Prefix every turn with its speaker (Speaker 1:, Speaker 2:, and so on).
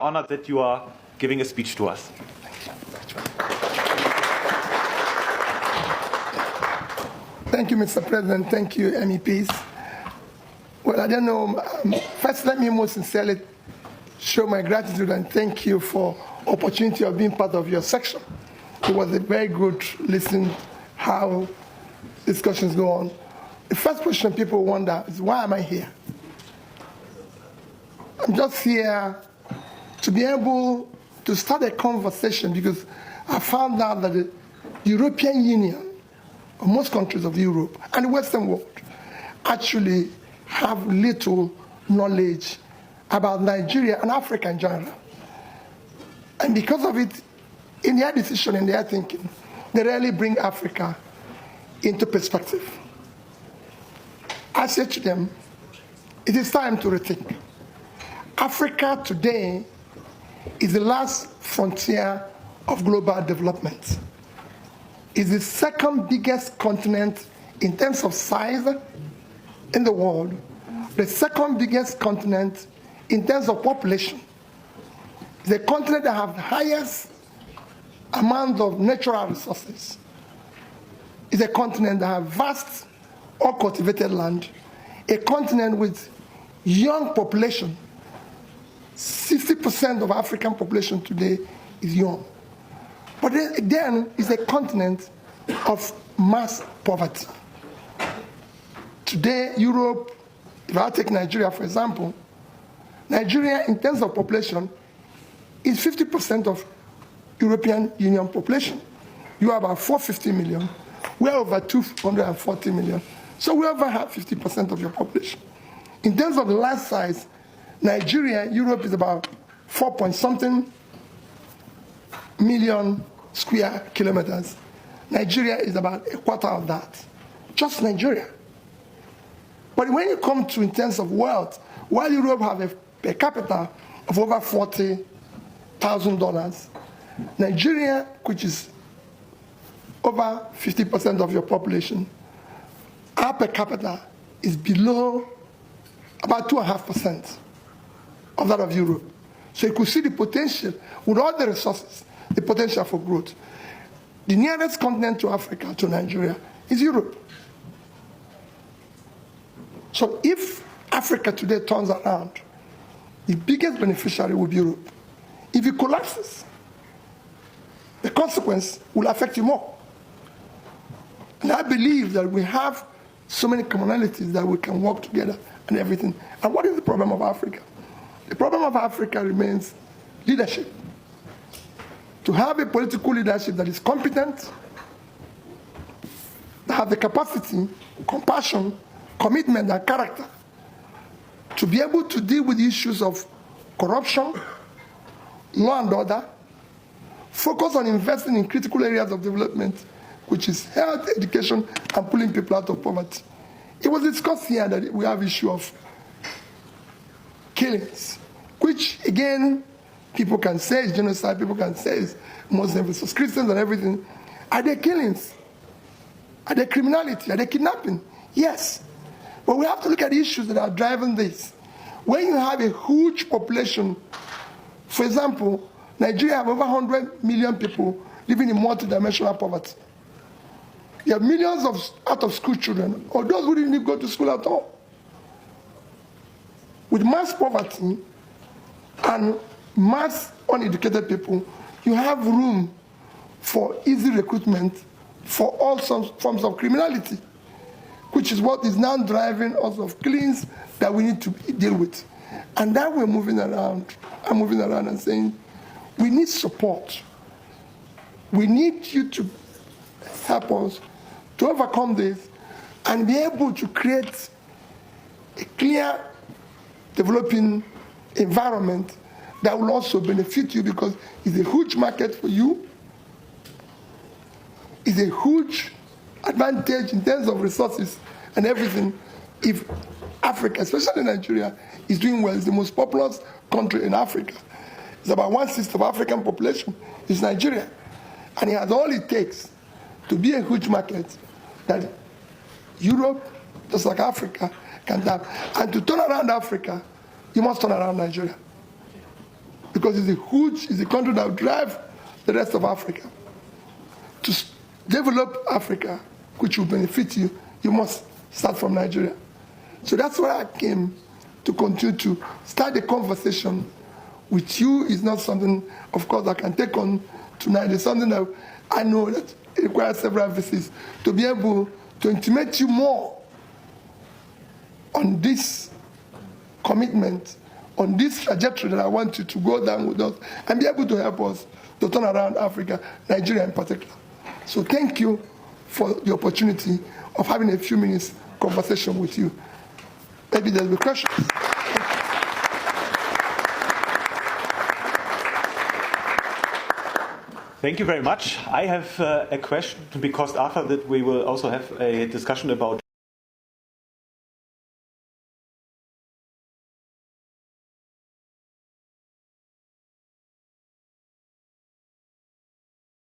Speaker 1: Honored that you are giving a speech to us.
Speaker 2: Thank you, Mr. President. Thank you, MEPs. Well, I don't know. First, let me most sincerely show my gratitude and thank you for the opportunity of being part of your section. It was a very good listen how discussions go on. The first question people wonder is, why am I here? I'm just here to be able to start a conversation because I found out that the European Union, or most countries of Europe and the Western world, actually have little knowledge about Nigeria and Africa in general. And because of it, in their decision, in their thinking, they rarely bring Africa into perspective. I said to them, it is time to rethink. Africa today is the last frontier of global development. It's the second biggest continent in terms of size in the world, the second biggest continent in terms of population. It's a continent that has the highest amount of natural resources. It's a continent that has vast, uncultivated land, a continent with young population. 60% of African population today is young. But then it's a continent of mass poverty. Today, Europe, if I take Nigeria for example, Nigeria in terms of population is 50% of European Union population. You are about 450 million. We are over 240 million. So we over have 50% of your population. In terms of the land size, Nigeria, Europe is about 4-point-something million square kilometers. Nigeria is about a quarter of that. Just Nigeria. But when you come to in terms of wealth, while Europe have a per capita of over $40,000, Nigeria, which is over 50% of your population, our per capita is below about 2.5% of that of Europe. So you could see the potential, with all the resources, the potential for growth. The nearest continent to Africa, to Nigeria, is Europe. So if Africa today turns around, the biggest beneficiary will be Europe. If it collapses, the consequence will affect you more. And I believe that we have so many commonalities that we can work together and everything. And what is the problem of Africa? The problem of Africa remains leadership. To have a political leadership that is competent, that have the capacity, compassion, commitment, and character to be able to deal with issues of corruption, law and order, focus on investing in critical areas of development, which is health, education, and pulling people out of poverty. It was discussed here that we have issue of killings, which again, people can say is genocide, people can say is Muslim versus Christians and everything. Are there killings? Are there criminality? Are there kidnapping? Yes. But we have to look at issues that are driving this. When you have a huge population, for example, Nigeria have over 100 million people living in multidimensional poverty. You have millions of out-of-school children, or those who didn't even go to school at all. With mass poverty and mass uneducated people, you have room for easy recruitment for all forms of criminality, which is what is now driving us of killings that we need to deal with. And now we're moving around. I'm moving around and saying, we need support. We need you to help us to overcome this and be able to create a clear developing environment that will also benefit you, because it's a huge market for you. It's a huge advantage in terms of resources and everything. If Africa, especially Nigeria, is doing well, it's the most populous country in Africa. It's about 1/6 of African population is Nigeria. And it has all it takes to be a huge market that Europe, just like Africa, can tap. And to turn around Africa, you must turn around Nigeria. because it's a country that will drive the rest of Africa. To develop Africa, which will benefit you, you must start from Nigeria. So that's why I came to continue to start the conversation with you. Is not something, of course, I can take on tonight. It's something that I know that it requires several visits to be able to intimate you more on this commitment, on this trajectory that I want you to go down with us and be able to help us to turn around Africa, Nigeria in particular. So thank you for the opportunity of having a few minutes conversation with you. Maybe there'll be questions.
Speaker 1: Thank you very much. I have a question, because after that we will also have a discussion about